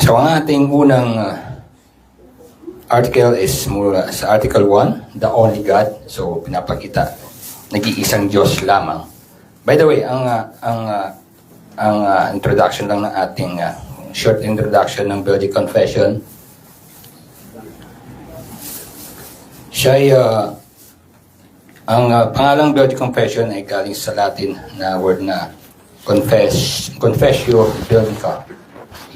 So ang ating unang article is mula sa Article 1, The Only God. So pinapakita, nag-iisang Diyos lamang. By the way, ang introduction lang ng ating short introduction ng Belgic Confession. Siya ay ang pangalang Belgic Confession ay galing sa Latin na word na confessio Belgica.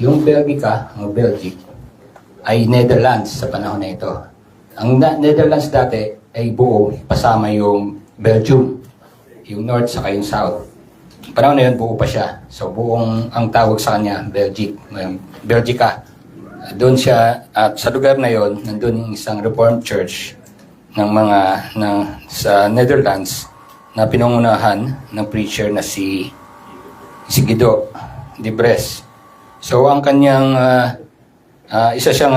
Yung Belgica, ang Belgic, ay Netherlands sa panahon na ito. Ang Netherlands dati ay buo, kasama yung Belgium, yung North saka yung South. Panahon na yun, buo pa siya. So buong ang tawag sa kanya, Belgica. Doon siya, at sa lugar na yon, nandun yung isang Reformed Church sa Netherlands na pinangunahan ng preacher na si Guido de Bres. So ang kanyang isa siyang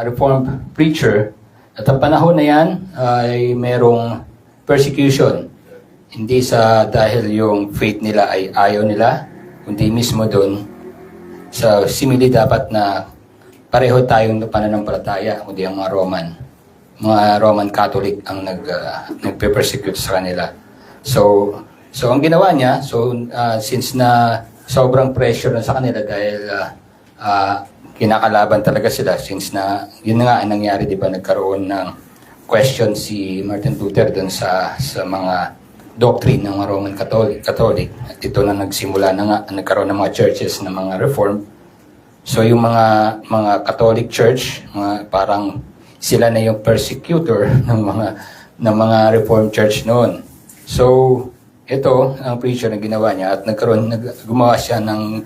Reformed preacher, at ang panahon na yan ay merong persecution. Hindi dahil yung faith nila ay ayaw nila, kundi mismo doon sa simili dapat na pareho tayong pananampalataya, kundi ang mga Roman Catholic ang nagpe-persecute sa kanila. So ang ginawa niya, since na sobrang pressure na sa kanila dahil kinakalaban talaga sila, since na yun nga ang nangyari, di ba, nagkaroon ng question si Martin Luther dun sa mga doctrine ng mga Roman Catholic. At ito na nagsimula na nga, nagkaroon ng mga churches ng mga Reform. So yung mga Catholic Church, parang sila na yung persecutor ng mga Reformed Church noon. So ito ang preacher na ginawa niya, at gumawa siya ng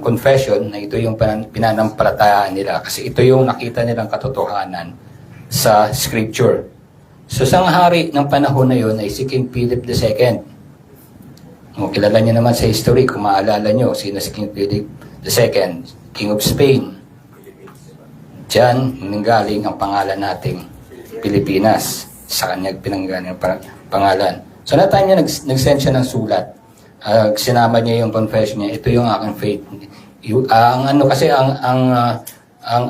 confession na ito yung pinanampalatayaan nila, kasi ito yung nakita nilang katotohanan sa scripture. So sang hari ng panahon na yun ay si King Philip II. Kilala niyo naman sa history, kung maalala niyo sino si King Philip II, King of Spain. Diyan nanggaling ang pangalan nating Pilipinas, sa kanya pinanggaling ang pangalan. So na time niya nag-send siya ng sulat. Sinama niya yung confession niya, ito yung aking faith. Ang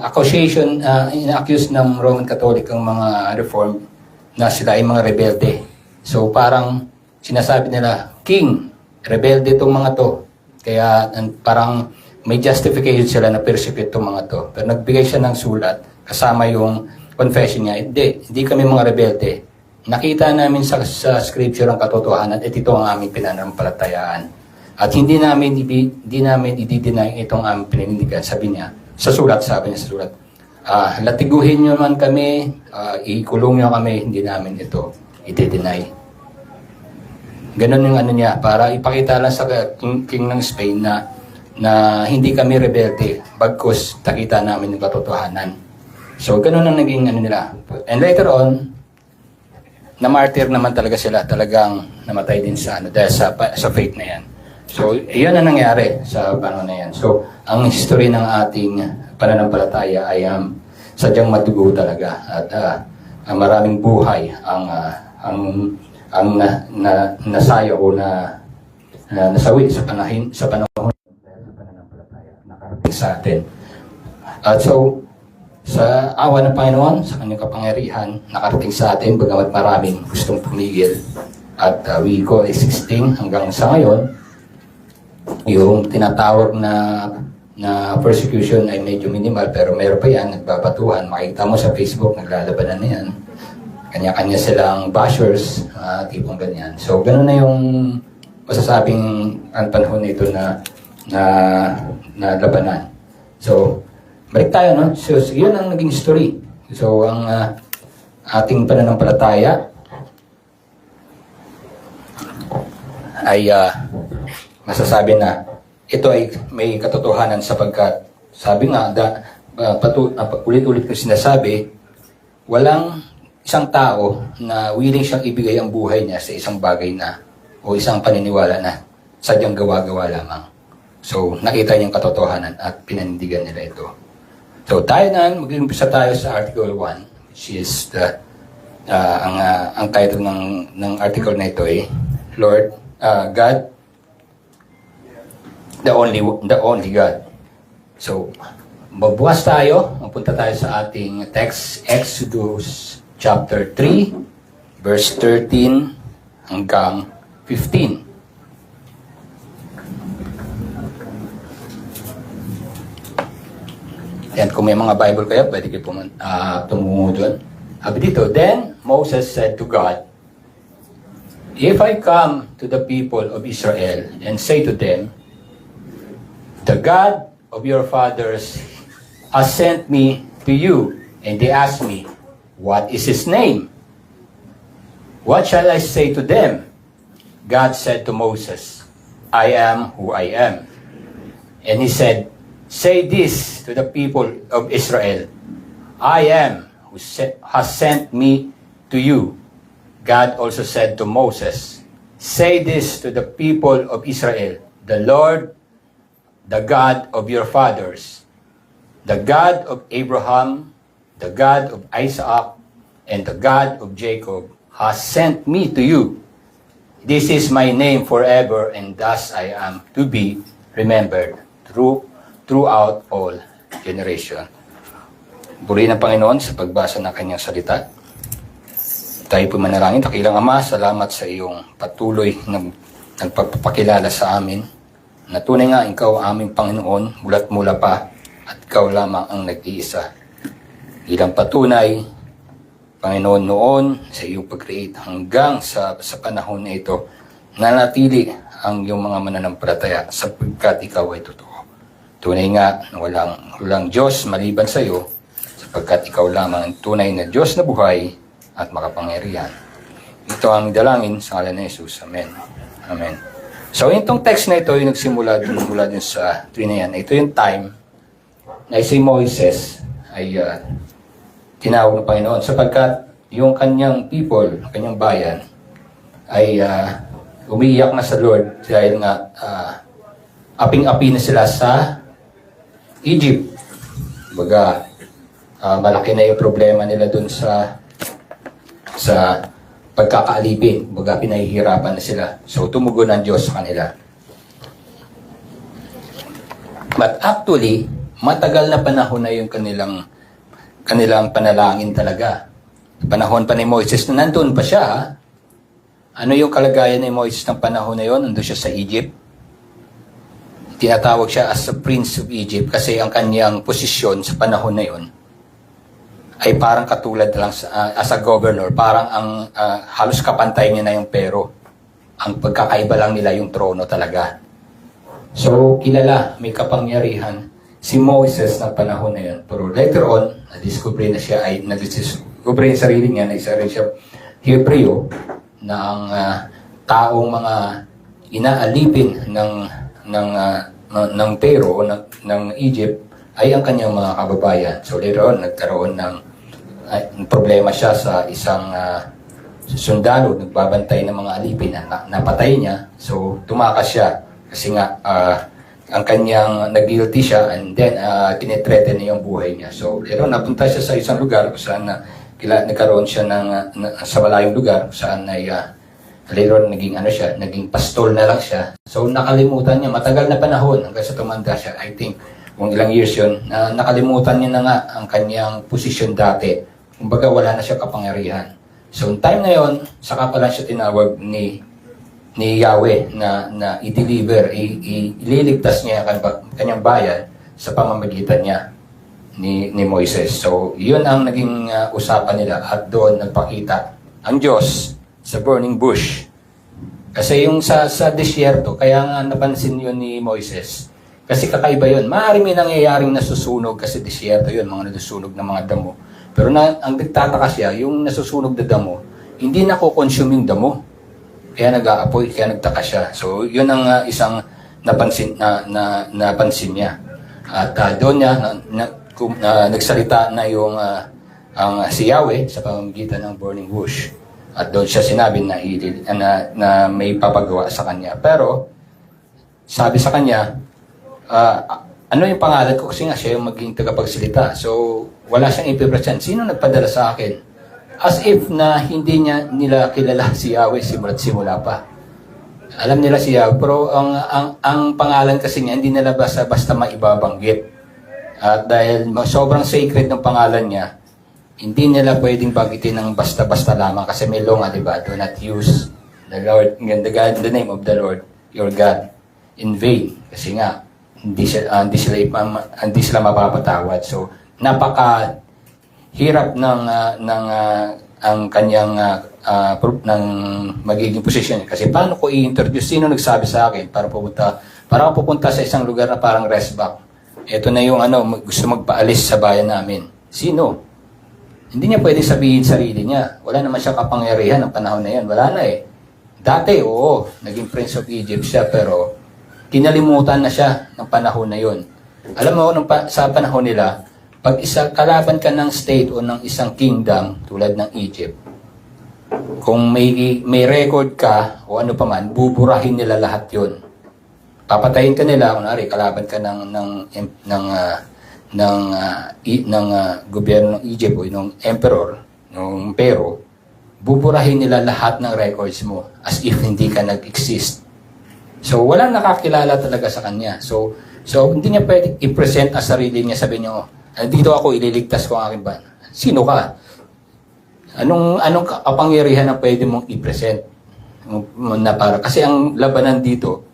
accusation, ina-accuse ng Roman Catholic ang mga Reformed na sila ay mga rebelde. So parang sinasabi nila, King, rebelde itong mga to. Kaya parang may justification sila na persecute itong mga to. Pero nagbigay siya ng sulat, kasama yung confession niya, hindi kami mga rebelde. Nakita namin sa scripture ang katotohanan at ito ang aming pinanampalatayaan. At hindi namin i-deny itong aming paninindigan. Sabi niya sa sulat, latiguhin niyo man kami, ikulong niyo kami, hindi namin ito i-deny. Ganun yung niya, para ipakita lang sa king ng Spain na hindi kami rebelde, bagkus nakita namin yung katotohanan. So ganun ang naging nila. And later on, na-martyr naman talaga sila, talagang namatay din dahil sa faith na yan. So, iyan ang nangyari sa panahon na yan. So, ang history ng ating pananampalataya ay sadyang madugo talaga. At maraming buhay ang nasayo o nasawi sa panahon sa pananampalataya nakarating sa atin. At so, sa awa ng Panginoon, sa kanyang kapangyarihan, nakarating sa atin, bagamat maraming gustong pumigil. At we go existing hanggang sa ngayon, yung tinatawag na persecution ay medyo minimal, pero meron pa yan, nagbabatuhan. Makikita mo sa Facebook, naglalabanan na yan. Kanya-kanya silang bashers, tipong ganyan. So, ganun na yung masasabing ang panahon na ito na labanan. So, balik tayo, no? So, yun ang naging story. So, ang ating pananampalataya ay masasabi na ito ay may katotohanan, sapagkat sabi nga, ulit-ulit ko sinasabi, walang isang tao na willing siyang ibigay ang buhay niya sa isang bagay o isang paniniwala na sadyang gawa-gawa lamang. So, nakita niyang katotohanan at pinanindigan nila ito. So tayo mag-umpisa tayo sa Article 1, which is ang title ng article na ito ay Lord, God, the only God. So, mabukas tayo. Mapunta tayo sa ating text, Exodus chapter 3, verse 13 hanggang 15. Yan, kung may mga Bible kayo, pwede kayo tumungo doon. Sabi dito, then Moses said to God, if I come to the people of Israel and say to them, the God of your fathers has sent me to you, and they ask me, what is his name? What shall I say to them? God said to Moses, I am who I am. And he said, say this to the people of Israel, I am who has sent me to you. God also said to Moses, say this to the people of Israel, the Lord, the God of your fathers, the God of Abraham, the God of Isaac, and the God of Jacob, has sent me to you. This is my name forever, and thus I am to be remembered throughout all generation. Purihin ng Panginoon sa pagbasa ng kanyang salita. Tayo po manalangin. Dakilang Ama, salamat sa iyong patuloy na nagpapakilala sa amin. Na tunay nga, ikaw aming Panginoon, mulat mula pa, at ikaw lamang ang nag-iisa. Ilang patunay, Panginoon, noon sa iyong pag-create hanggang sa panahon na ito, nanatili ang iyong mga mananampalataya sapagkat ikaw ay totoo. Tunay nga na walang Diyos maliban sa iyo, sapagkat ikaw lamang ang tunay na Diyos na buhay at makapangyarihan. Ito ang dalangin sa ngalan ni Jesus. Amen. Amen. So, itong text na ito, yung nagsimula mula dun sa 3 na yan, ito yung time na si Moises ay tinawag ng Panginoon sapagkat yung kanyang people, kanyang bayan, ay umiiyak na sa Lord dahil nga aping-api na sila sa Egypt. Baga, malaki na yung problema nila dun sa pagkakaalipin. Baga, pinahihirapan na sila. So, tumugon ang Diyos sa kanila. But actually, matagal na panahon na yung kanilang panalangin talaga. Panahon pa ni Moises na nandun pa siya. Ha? Ano yung kalagayan ni Moises ng panahon na yon? Nandun siya sa Egypt. Tinatawag siya as the Prince of Egypt kasi ang kanyang posisyon sa panahon na yon ay parang katulad lang as a governor. Parang ang halos kapantay niya na yung pero. Ang pagkakaiba lang nila yung trono talaga. So, kilala, may kapangyarihan si Moses na panahon na yun. Pero later on, na-discover na siya, na-discover yung sarili niya, na-isa rin siya Hebreo, na ang taong mga inaalipin ng Pero o ng Egypt ay ang kanyang mga kababayan. So later on, nagkaroon ng problema siya sa isang sundalo, nagbabantay ng mga alipin na napatay niya. So tumakas siya kasi nga ang kanyang nag-guilty siya and then tinetreaten niya yung buhay niya. So, pero napunta siya sa isang lugar kung saan nagkaroon siya sa malayong lugar kung saan ay later on naging pastol na lang siya. So, nakalimutan niya, matagal na panahon hanggang sa tumanda siya. I think, kung ilang years yun, nakalimutan niya na nga ang kanyang posisyon dati. Kumbaga, wala na siya kapangyarihan. So, time na yon, saka pala siya tinawag ni Yahweh na i-deliver, ililigtas niya ang kanyang bayan sa pamamagitan niya ni Moises. So, yun ang naging usapan nila at doon nagpakita ang Diyos sa burning bush. Kasi yung sa disyerto, kaya nga napansin yun ni Moises. Kasi kakaiba yun. Maaari may nangyayaring nasusunog kasi disyerto yun, mga nasusunog na mga damo. Pero ang nagtataka siya, yung nasusunog na damo, hindi nakoconsume yung damo. Kaya nag-aapoy, kaya nagtaka siya. So, yun ang isang napansin niya. At doon niya nagsalita na yung si Yahweh sa pamamagitan ng burning bush. At doon siya sinabi na may papagawa sa kanya. Pero, sabi sa kanya, ano yung pangalan ko? Kasi nga siya yung maging tagapagsalita. So, wala siyang ipipresent. Sino nagpadala sa akin? As if na hindi nila kilala si Yahweh simula pa. Alam nila si Yahweh, pero ang pangalan kasi niya hindi nila basta maibabanggit. At dahil sobrang sacred ng pangalan niya, hindi nila pwedeng bagitin ng basta-basta lamang kasi may law nga, di ba? Do not use the Lord, the name of the Lord, your God, in vain. Kasi nga, hindi sila mapapatawad. So, napaka-hirap ng ang kanyang ng magiging posisyon. Kasi paano ko i-introduce? Sino nagsabi sa akin para ako pupunta sa isang lugar na parang rest back? Ito na yung gusto magpaalis sa bayan namin. Sino? Hindi niya pwede sabihin sarili niya. Wala naman siya kapangyarihan ng panahon na yan. Wala na eh. Dati, oo, naging Prince of Egypt siya, pero kinalimutan na siya ng panahon na yon. Alam mo, sa panahon nila, pag kalaban ka ng state o ng isang kingdom, tulad ng Egypt, kung may record ka o ano pa man, buburahin nila lahat yon. Papatayin ka nila, kunwari, kalaban ka ng gobyerno ng Egypt o ng emperor, ng Pero, buburahin nila lahat ng records mo as if hindi ka nag-exist. So, walang nakakilala talaga sa kanya. So hindi niya pwede i-present ang sarili niya, sabi niya, dito ako, ililigtas ko ang aking bayan. Sino ka? Anong kapangyarihan na pwede mong i-present? Kasi ang labanan dito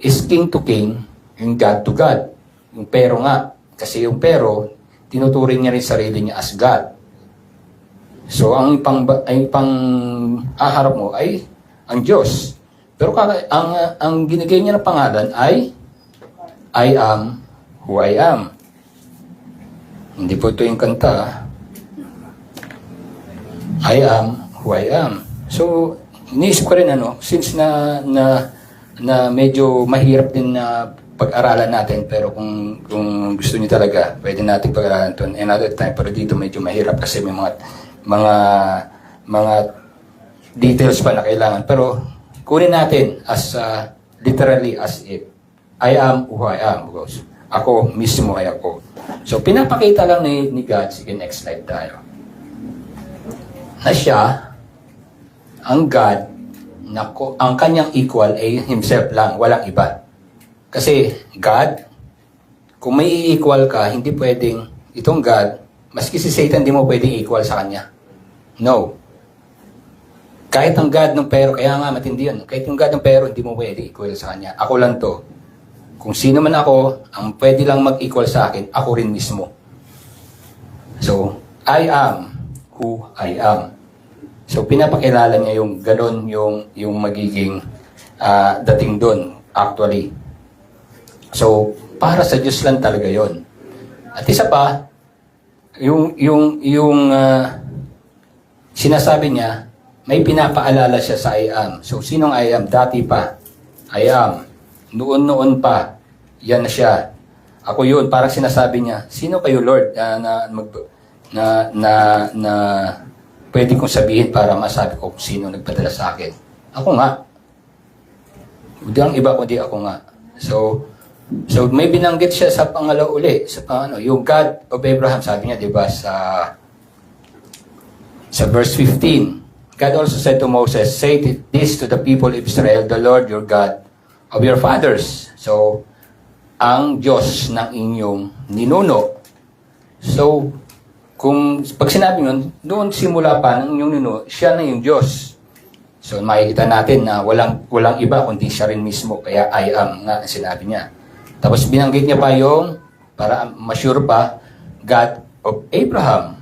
is king to king, yung God to God. Yung Pero nga. Kasi yung Pero, tinuturing niya rin sarili niya as God. So, ang aharap mo ay ang Diyos. Pero ang ginigay niya na pangalan ay I am who I am. Hindi po ito yung kanta. I am who I am. So, iniisip ko rin since na medyo mahirap din na pag-aralan natin, pero kung gusto niyo talaga, pwede natin pag-aralan ito another time, pero dito medyo mahirap kasi may mga details pa na kailangan. Pero kunin natin as literally as if I am who I am, because ako mismo ay ako. So pinapakita lang ni God, sige next slide tayo, na siya ang God, ang kanyang equal ay himself lang, walang iba. Kasi God, kung may i-equal ka, hindi pwedeng itong God, maski si Satan, hindi mo pwedeng equal sa kanya. No. Kahit ang God ng Pero, kaya nga matindi yun. Kahit yung God ng Pero, hindi mo pwedeng equal sa kanya. Ako lang to. Kung sino man ako, ang pwede lang mag-equal sa akin, ako rin mismo. So, I am who I am. So, pinapakilala niya yung ganon, yung magiging dating doon, actually. So, para sa Diyos lang talaga yon. At isa pa, yung sinasabi niya, may pinapaalala siya sa I am. So, sinong I am? Dati pa. I am. Noon pa. Yan na siya. Ako yun. Parang sinasabi niya, sino kayo, Lord, na pwede kong sabihin para masabi ko kung sino nagpadala sa akin. Ako nga. Hindi ang iba kundi ako nga. So may binanggit siya sa pangalawa uli, yung God of Abraham, sabi niya, di ba, sa verse 15. God also said to Moses, say this to the people of Israel, the Lord your God of your fathers. So, ang Diyos ng inyong ninuno. So, pag sinabi yun, doon simula pa ng inyong ninuno, siya na yung Diyos. So, makikita natin na walang iba kundi siya rin mismo, kaya I am nga sinabi niya. Tapos binanggit niya pa yung, para ma-sure pa, God of Abraham.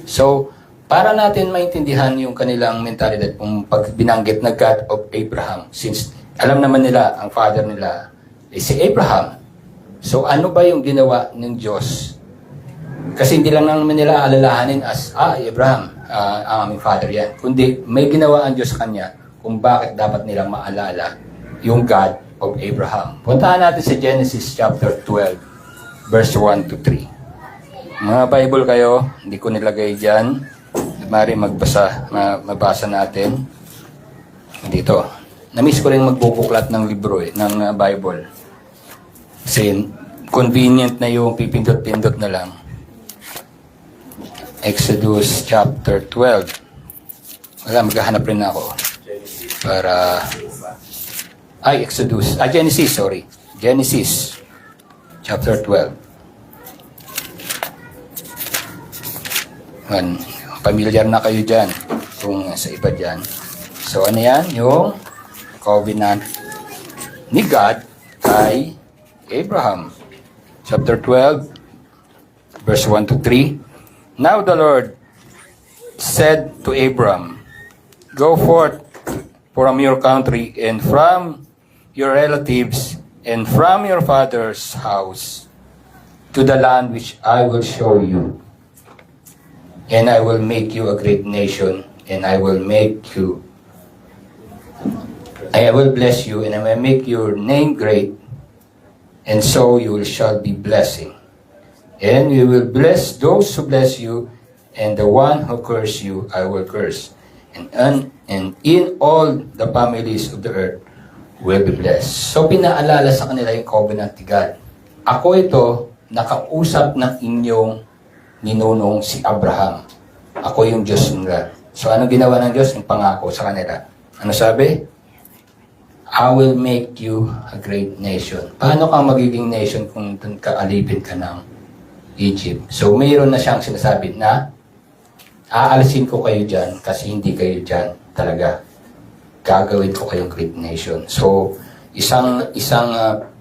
So, para natin maintindihan yung kanilang mentalidad kung pag binanggit na God of Abraham, since alam naman nila, ang father nila ay si Abraham. So, ano ba yung ginawa ng Diyos? Kasi hindi lang naman nila alalahanin as, Abraham, ang aming father yan. Kundi may ginawa ang Diyos sa kanya kung bakit dapat nilang maalala yung God of Abraham. Puntahan natin sa Genesis chapter 12, verse 1 to 3. Mga Bible kayo, hindi ko nilagay dyan. Mari mabasa natin. Dito. Namiss ko rin magbubuklat ng libro ng Bible. Kasi convenient na yung pipindot-pindot na lang. Exodus chapter 12. Maghahanap rin ako. Para... Genesis, sorry. Genesis, chapter 12. Yan. Familiar na kayo dyan kung sa iba dyan. So ano yan? Yung covenant ni God kay Abraham. Chapter 12, verse 1 to 3. Now the Lord said to Abram, go forth from your country and from your relatives and from your father's house to the land which I will show you. And I will make you a great nation, and I will bless you, and I will make your name great, and so you shall be blessing. And you will bless those who bless you, and the one who curse you, I will curse. And in all the families of the earth will be blessed. So pinaalala sa kanila yung covenant ni God. Ako ito, nakausap ng inyong ninunong si Abraham. Ako yung Diyos nila. So, anong ginawa ng Diyos? Yung pangako sa kanila. Ano sabi? I will make you a great nation. Paano ka magiging nation kung dun ka alipin ka ng Egypt? So, mayroon na siyang sinasabi na aalisin ko kayo dyan kasi hindi kayo dyan talaga. Gagawin ko kayong great nation. So, isang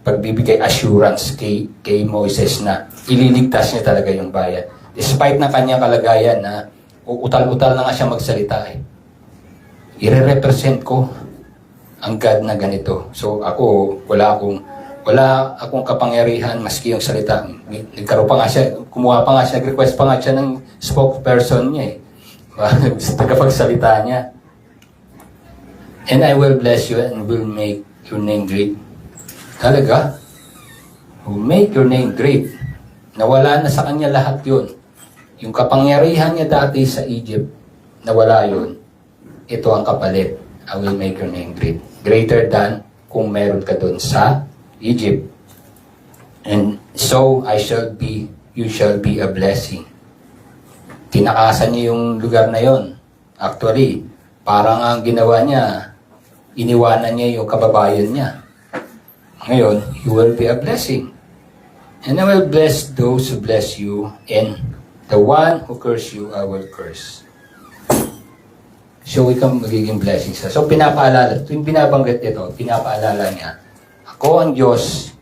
pagbibigay assurance kay Moses na ililigtas niya talaga yung bayan. Despite na kanyang kalagayan na utal-utal na nga siya magsalita eh. I-represent ko ang God na ganito. So ako, wala akong kapangyarihan maski yung salita. Nagkaroon pa nga siya, kumuha pa nga siya, nag-request pa nga siya ng spokesperson niya eh. Tagapagsalita niya. And I will bless you and will make your name great. Talaga? Will make your name great. Nawala na sa kanya lahat yun. Yung kapangyarihan niya dati sa Egypt, nawala yun. Ito ang kapalit. I will make your name great. Greater than kung meron ka doon sa Egypt. And so, you shall be a blessing. Tinakasan niya yung lugar na yon. Actually, parang ang ginawa niya, iniwanan niya yung kababayan niya. Ngayon, you will be a blessing. And I will bless those who bless you, and the one who curse you, I will curse. So, ikaw magiging blessing sa. So, pinapaalala, yung binabanggit ito, pinapaalala niya, ako ang Diyos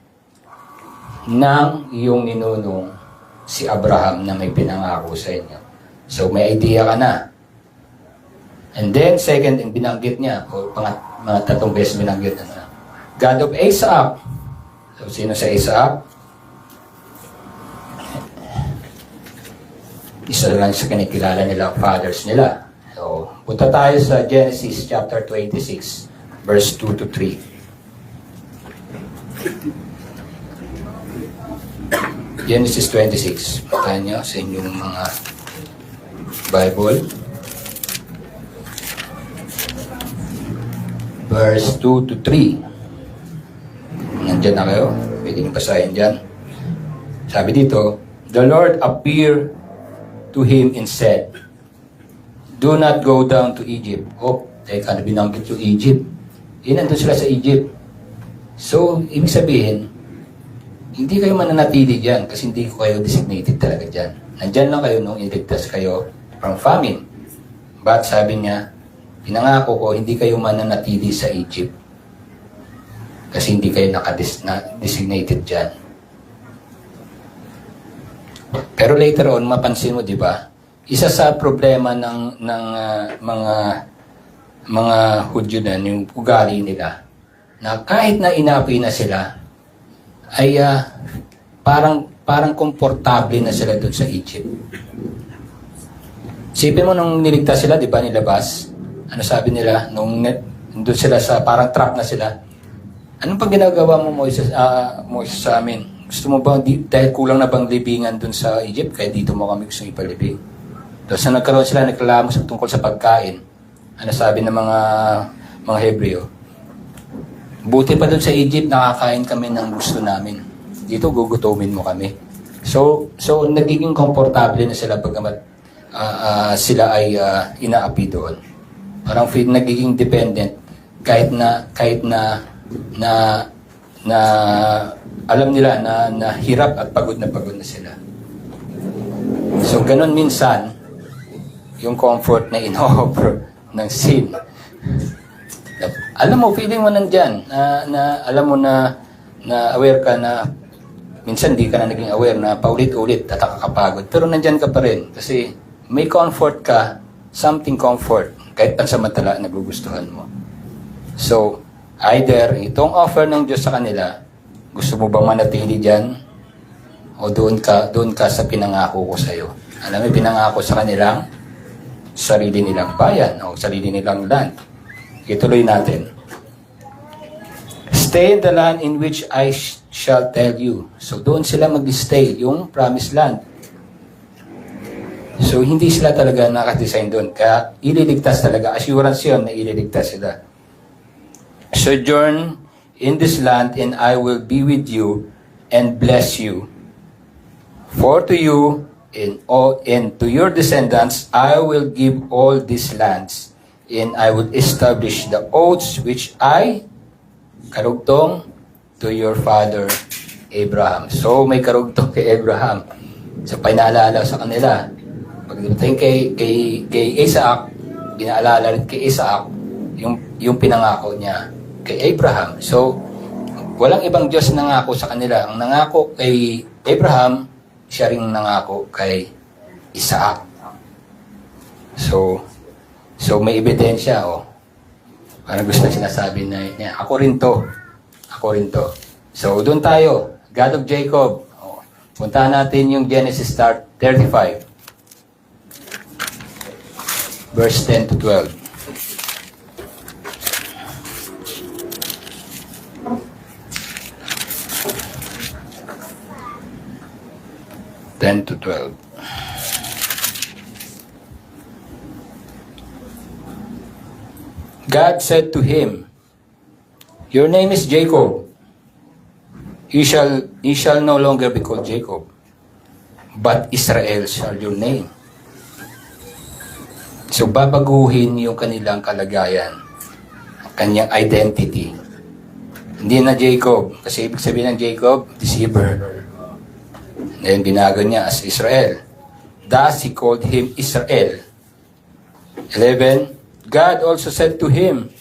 ng iyong ninunong si Abraham na may pinangako sa inyo. So, may idea ka na. And then, second, yung binanggit niya, o mga tatlong beses binanggit na, God of Isaac. So, sino sa Isaac? Isa lang sa kinikilala nila, fathers nila. So, punta tayo sa Genesis chapter 26, verse 2 to 3. Genesis 26. Puntahan nyo sa inyong mga Bible. Verse 2 to 3. Nandyan na kayo? Pwede nyo basahin dyan. Sabi dito, the Lord appeared to him and said, do not go down to Egypt. Oh, teka, binanggit yung Egypt. Nandun sila sa Egypt. So, ibig sabihin, hindi kayo mananatili dyan kasi hindi ko kayo designated talaga dyan. Nandyan lang kayo nung iligtas kayo from famine. But sabi niya, pinangako ko, hindi kayo mananatili sa Egypt kasi hindi kayo naka-designated dyan. Pero later on, mapansin mo, di ba? Isa sa problema ng mga Hudyo na, yung ugali nila, na kahit na inapi na sila, ay parang komportable na sila doon sa Egypt. Sipin mo nung niligtas sila, di ba, nilabas? Ano sabi nila? Nung doon sila sa, parang trap na sila. Anong pag ginagawa mo, Moises, sa amin? Gusto mo ba, dahil kulang na bang libingan dun sa Egypt, kaya dito mo kami gusto ipalibing? Tapos na nagkaroon sila, nagreklamo sa tungkol sa pagkain. Ano sabi ng mga Hebreo? Buti pa dun sa Egypt, nakakain kami ng gusto namin. Dito, gugutumin mo kami. So nagiging komportable na sila pagkamat sila ay inaapi doon. Parang nagiging dependent kahit na alam nila na hirap at pagod na sila. So ganun minsan yung comfort na in-offer ng sin. Alam mo, feeling mo nandyan, na alam mo na aware ka na minsan di ka na naging aware na paulit-ulit at nakakapagod. Pero nandyan ka pa rin kasi may comfort ka, something comfort, kahit pansamantala nagugustuhan mo. So, either itong offer ng Diyos sa kanila, gusto mo bang manatili dyan? O doon ka sa pinangako ko sa iyo. Alam mo, pinangako sa kanilang sarili nilang bayan o sarili nilang land. Ituloy natin. Stay in the land in which I shall tell you. So doon sila mag-stay, yung promised land. So hindi sila talaga nakadesign doon. Kaya ililigtas talaga. Assurance yun na ililigtas sila. Sojourn in this land and I will be with you and bless you. For to you and to your descendants I will give all these lands, and I will establish the oaths which I karugtong to your father Abraham. So may karugtong kay Abraham. So pinaalala sa kanila. Pagdating kay Isaac, pinaalala rin kay Isaac yung pinangako niya kay Abraham. So walang ibang Diyos nangako sa kanila. Ang nangako kay Abraham, siya ring nangako kay Isaac. So may ebidensya, oh. Parang gusto sinasabi na niya, ako rin to. So doon tayo, God of Jacob. Oh, puntahan natin yung Genesis 35. Verse 10 to 12. To 12. God said to him, your name is Jacob. You shall no longer be called Jacob, but Israel shall your name. So babaguhin yung kanilang kalagayan, kanyang identity. Hindi na Jacob, kasi ibig sabihin ng Jacob, deceiver. Ngayon, binago niya as Israel. Thus, he called him Israel. 11, God also said to him,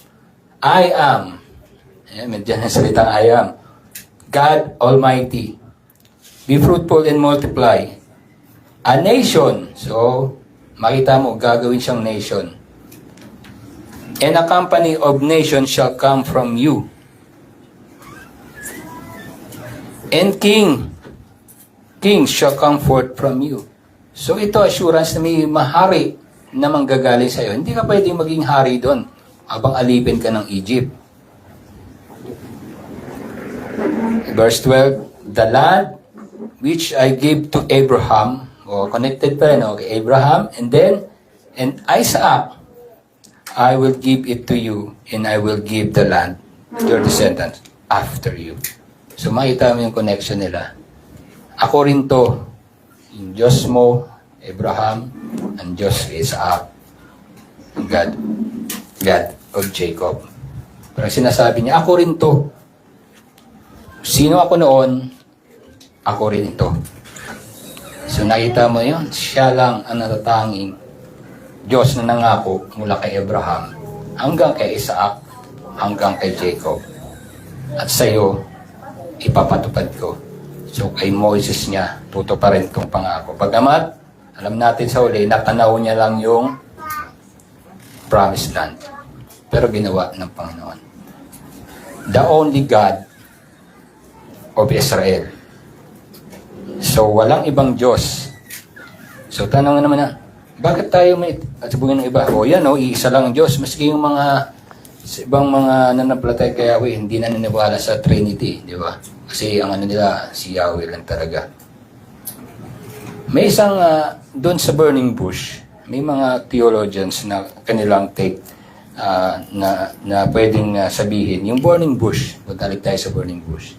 I am. Medyan ang salitang I am. God Almighty. Be fruitful and multiply. A nation. So, makita mo, gagawin siyang nation. And a company of nations shall come from you. And kings shall come forth from you. So ito assurance na may mahari na manggagaling sa iyo. Hindi ka pwedeng maging hari doon habang alipin ka ng Egypt. Verse 12, the land which I gave to Abraham, connected pa rin, okay, Abraham, and Isaac, I will give it to you, and I will give the land to your descendants after you. So makita mo yung connection nila. Ako rin to, yung Diyos mo, Abraham, ang Diyos Isaac, God of Jacob. Pero sinasabi niya, ako rin to. Sino ako noon, ako rin ito. So nakita mo yun, siya lang ang natatanging Diyos na nangako mula kay Abraham, hanggang kay Isaac, hanggang kay Jacob. At sa iyo, ipapatupad ko. So kay Moses niya, pa rin itong pangako. Pagamat, alam natin sa uli, natanaw niya lang yung promised land. Pero ginawa ng Panginoon. The only God of Israel. So walang ibang Diyos. So tanong naman na, bakit tayo may atubungin ng iba? O yan, iisa lang ang Diyos. Maski yung mga ibang mga nanampalatay kay Yahweh, hindi na naniniwala sa Trinity, di ba? Kasi ang nila, si Yahweh lang talaga. May isang, doon sa burning bush, may mga theologians na kanilang take na pwedeng sabihin, yung burning bush, pagtalik tayo sa burning bush.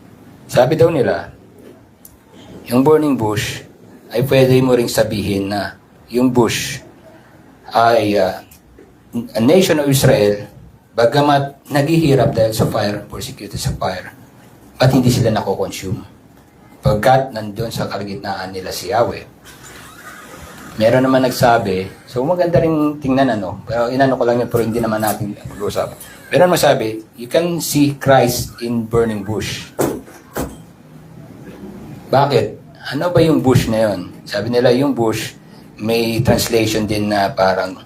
Sabi daw nila, yung burning bush, ay pwede mo ring sabihin na yung bush ay a nation of Israel, bagamat naghihirap dahil sa fire, persecuted sa fire, at hindi sila nako-consume. Pagkat nandun sa kalagitnaan nila si Yahweh. Meron naman nagsabi, so maganda rin tingnan ano, pero inano ko lang yun, pero hindi naman natin pag-usap. Meron magsabi, you can see Christ in burning bush. Bakit? Ano ba yung bush na yun? Sabi nila yung bush, may translation din na parang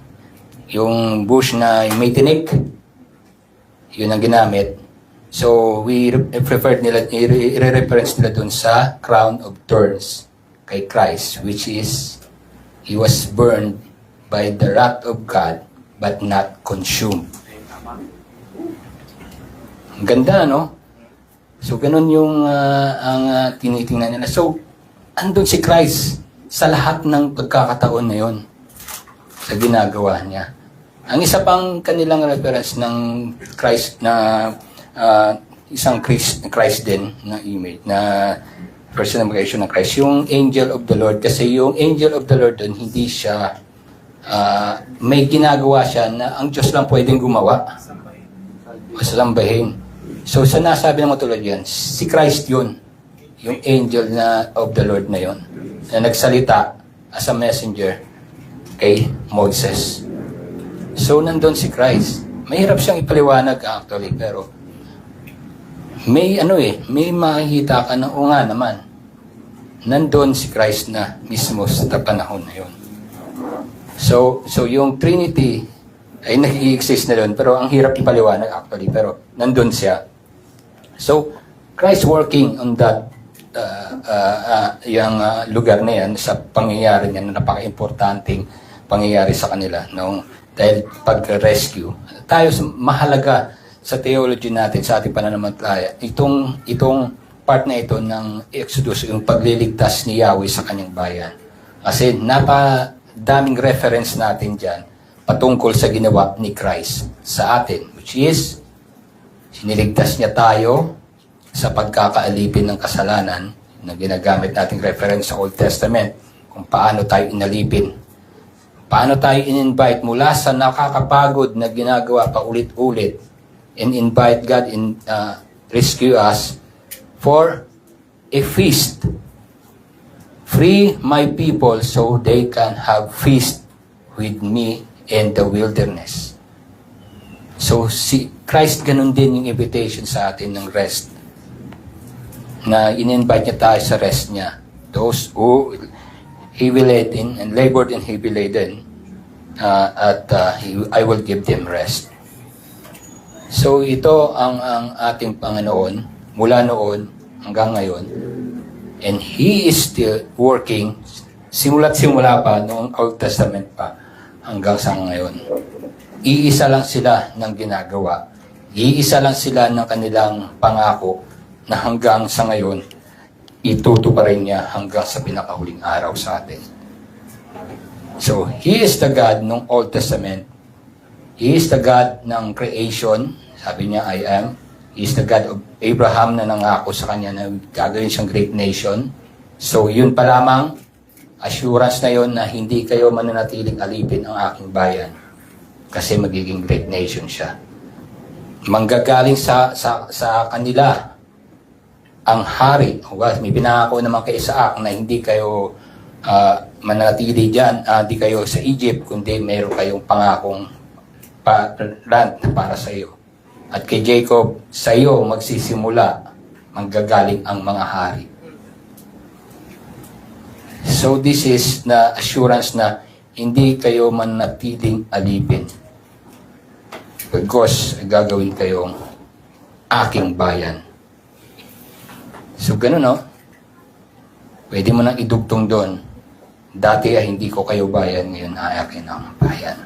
yung bush na may tinik, yun ang ginamit. So, we preferred nila, i-reference nila dun sa crown of thorns kay Christ, which is He was burned by the wrath of God, but not consumed. Ang ganda, no? So, ganun yung ang tinitingnan nila. So, andun si Christ sa lahat ng pagkakataon na yon sa ginagawa niya. Ang isa pang kanilang reference ng Christ na isang Christ din na image, na personification ng Christ, yung angel of the Lord. Kasi yung angel of the Lord doon, hindi siya, may ginagawa siya na ang Diyos lang pwedeng gumawa. O salambahin. So, sa nasabi ng matulad yan, si Christ yun. Yung angel na of the Lord na yun. Na nagsalita as a messenger kay Moses. So, nandun si Christ. Mahirap siyang ipaliwanag actually, pero may may makikita ka na, o nga naman, nandun si Christ na mismo sa panahon na yun. So yung Trinity ay nag-i-exist na doon, pero ang hirap ipaliwanag actually, pero nandun siya. So, Christ working on that yung lugar na yan, sa pangyayari niya na napaka-importanting pangyayari sa kanila, no? Dahil pag-rescue. Tayo, mahalaga sa theology natin, sa ating pananampalataya, itong part na ito ng Exodus, yung pagliligtas ni Yahweh sa kanyang bayan. Kasi napadaming reference natin dyan patungkol sa ginawa ni Christ sa atin, which is, siniligtas niya tayo sa pagkakaalipin ng kasalanan na ginagamit nating reference sa Old Testament, kung paano tayo inalipin. Paano tayo in-invite mula sa nakakapagod na ginagawa pa ulit-ulit and invite God in rescue us for a feast. Free my people so they can have feast with me in the wilderness. So, si Christ, ganun din yung invitation sa atin ng rest. Na in-invite niya tayo sa rest niya. Those who heavy laden and labored and heavy laden, I will give them rest. So, ito ang ating Panginoon mula noon hanggang ngayon. And He is still working simula't simula pa noong Old Testament pa hanggang sa ngayon. Iisa lang sila ng ginagawa. Iisa lang sila ng kanilang pangako na hanggang sa ngayon itutuparin niya hanggang sa pinakahuling araw sa atin. So, He is the God ng Old Testament. He is the God ng creation. Sabi niya, I am. He is the God of Abraham na nangako sa kanya na gagawin siyang great nation. So, yun pa lamang, assurance na yun na hindi kayo mananatiling alipin ang aking bayan kasi magiging great nation siya. Manggagaling sa kanila ang hari. May pinangako naman kay Isaac na hindi kayo mananatili dyan, hindi kayo sa Egypt, kundi mayroon kayong pangakong land para sa iyo. At kay Jacob, sa iyo magsisimula, manggagaling ang mga hari. So this is na assurance na hindi kayo manatiling alipin. Because gagawin kayong aking bayan. So ganun, no? Pwede mo nang idugtong doon. Dati ay hindi ko kayo bayan, ngayon ay akin ang bayan.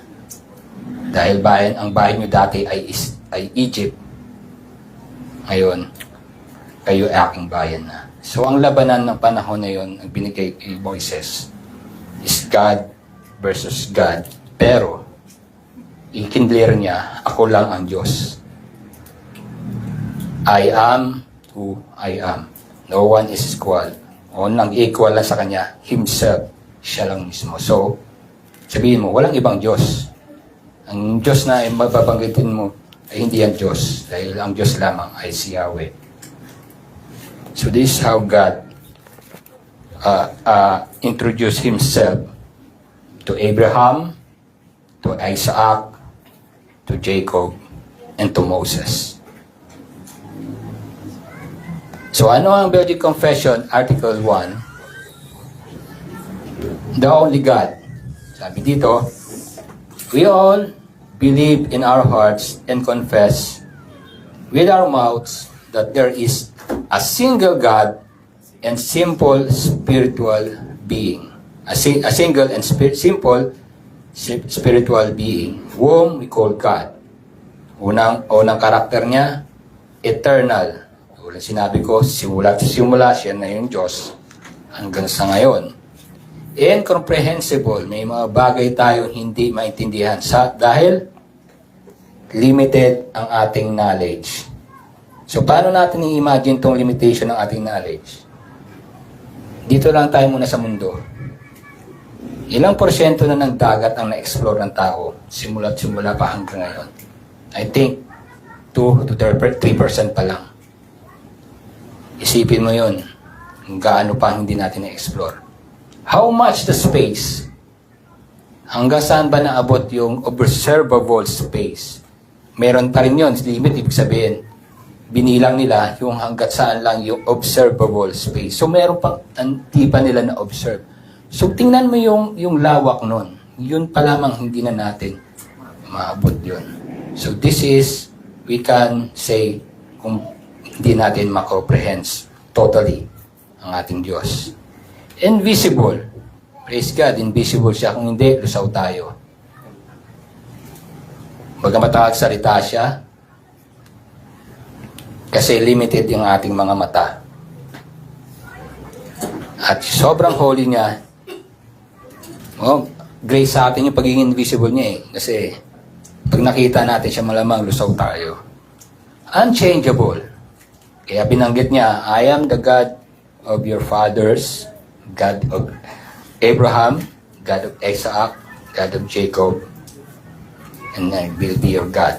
Dahil ang bayan nyo dati ay Egypt. Ngayon, kayo ay aking bayan na. So, ang labanan ng panahon na yon, ang binigay kay Moises, is God versus God. Pero, i-clear niya, ako lang ang Diyos. I am who I am. No one is equal. O nang equal lang sa Kanya, Himself, siya lang mismo. So, sabihin mo, walang ibang Diyos. Ang Diyos na mababanggitin mo ay hindi ang Diyos. Dahil ang Diyos lamang ay si Yahweh. So this is how God introduced Himself to Abraham, to Isaac, to Jacob, and to Moses. So ano ang Belgic Confession, Article 1? The only God. Sabi dito, we all believe in our hearts and confess with our mouths that there is a single God and simple spiritual being. A single and simple spiritual being whom we call God. Unang karakter niya, eternal. Tulad sinabi ko, simula siya na yung Diyos hanggang sa ngayon. Incomprehensible, may mga bagay tayong hindi maintindihan dahil limited ang ating knowledge. So paano natin i-imagine tong limitation ng ating knowledge? Dito lang tayo muna sa mundo. Ilang porsyento na ng dagat ang na-explore ng tao simula pa hanggang ngayon? I think 2 to 3% pa lang. Isipin mo yun, gaano pa hindi natin na-explore. How much the space? Hanggang saan ba naabot yung observable space? Meron pa rin yun, limit, ibig sabihin, binilang nila yung hanggat saan lang yung observable space. So meron pang hindi pa nila na-observe. So tingnan mo yung lawak nun. Yun pa lamang hindi na natin maabot yun. So this is, we can say, kung hindi natin ma-comprehend totally ang ating Diyos. Invisible. Praise God, invisible siya. Kung hindi, lusaw tayo. Bagamat salita siya, kasi limited yung ating mga mata. At sobrang holy niya, grace sa atin yung pagiging invisible niya eh. Kasi pag nakita natin siya, malamang lusaw tayo. Unchangeable. Kaya binanggit niya, I am the God of your fathers, God of Abraham, God of Isaac, God of Jacob, and I will be your God.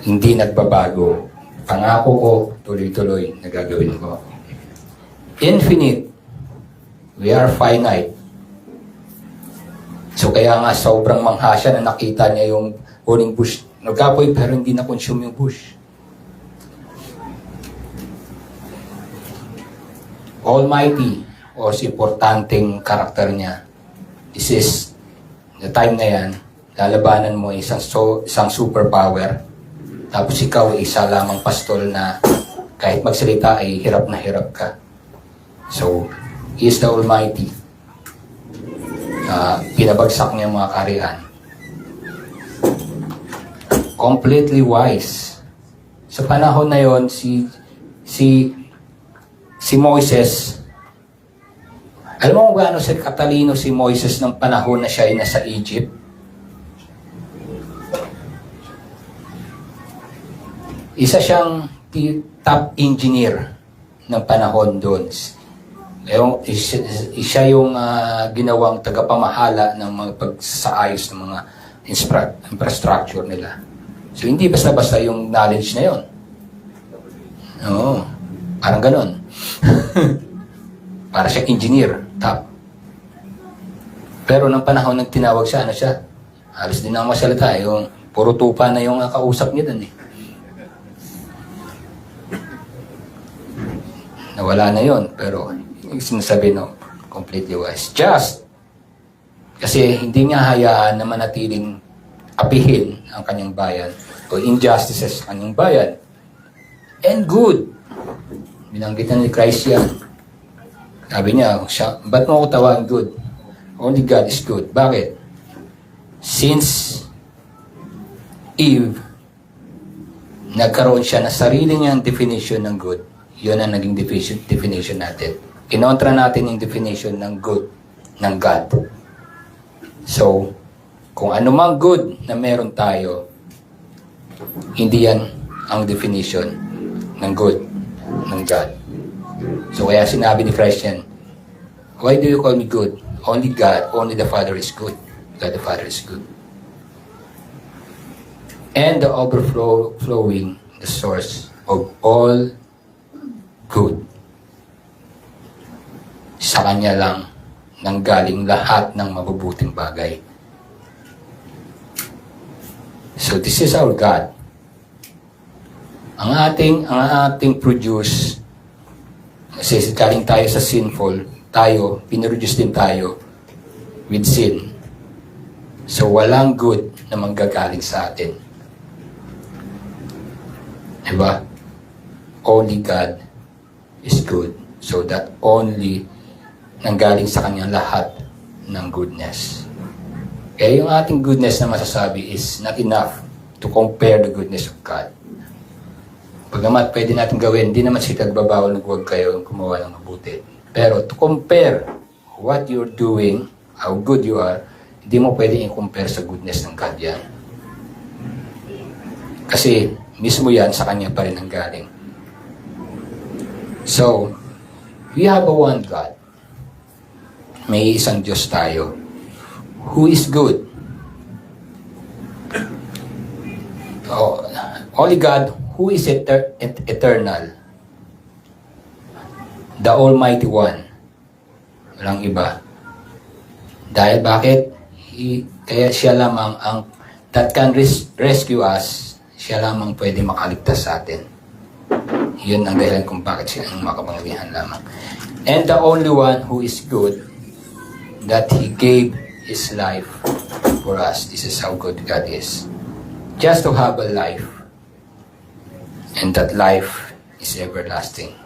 Hindi nagbabago. Pangako ko, tuloy-tuloy na gagawin ko. Infinite. We are finite. So kaya nga sobrang mangha siya na nakita niya yung burning bush. Nagkapoy pero hindi na-consume yung bush. Almighty, o importanteng karakter niya. This is, the time na yan, lalabanan mo isang superpower, tapos ikaw isa lamang pastol na kahit magsalita ay hirap na hirap ka. So, He is the Almighty. Pinabagsak niya ang mga kaharian. Completely wise. Sa panahon na yon, si Moises, alam mo kung gaano katalino si Moises ng panahon na siya ay nasa Egypt? Isa siyang top engineer ng panahon doon. Siya yung ginawang tagapamahala ng mga pagsaayos ng mga infrastructure nila. So hindi basta-basta yung knowledge na yon. Oo, parang ganon. Para siya engineer, top. Pero nang panahon ng tinawag siya, ano siya? Halos din ang masalita, yung puro tupa na yung kausap niya dun eh. Nawala na yon, pero yung sinasabi no, completely wise. Just, kasi hindi niya hayaan na manatiling apihin ang kanyang bayan o injustices ang kanyang bayan. And good. Binanggit na ni Christ yan. Sabi niya, ba't mo ako tawagin good? Only God is good. Bakit? Since Eve, nagkaroon siya na sarili niyang definition ng good. Yun ang naging definition natin. Kinontra natin yung definition ng good ng God. So, kung anumang good na meron tayo, hindi yan ang definition ng good ng God. So, kaya sinabi ni Christ yan, why do you call me good? Only God, only the Father is good. God the Father is good. And the overflowing, the source of all good. Sa Kanya lang nanggaling lahat ng mabubuting bagay. So this is our God. Ang ating produce, kasi galing tayo sa sinful, pinroduce din tayo with sin. So walang good na manggagaling sa atin. Diba? Only God is good. So that only nanggaling sa kanya lahat ng goodness. Kaya yung ating goodness na masasabi is not enough to compare the goodness of God. Pagkamat pwede natin gawin, hindi naman siya nagbabawal na huwag kayo gumawa ng mabuti. Pero to compare what you're doing, how good you are, hindi mo pwede i-compare sa goodness ng God yan. Kasi mismo yan sa kanya pa rin ang galing. So, we have a one God. May isang Diyos tayo who is good. Oh, only God who is eternal. The Almighty One. Walang iba. Dahil bakit? Kaya siya lamang ang that can rescue us. Siya lamang pwede makaligtas sa atin. Yun ang dahilan kung bakit siya ang makapangyarihan lamang. And the only one who is good, that He gave His life for us. This is how good God is. Just to have a life. And that life is everlasting.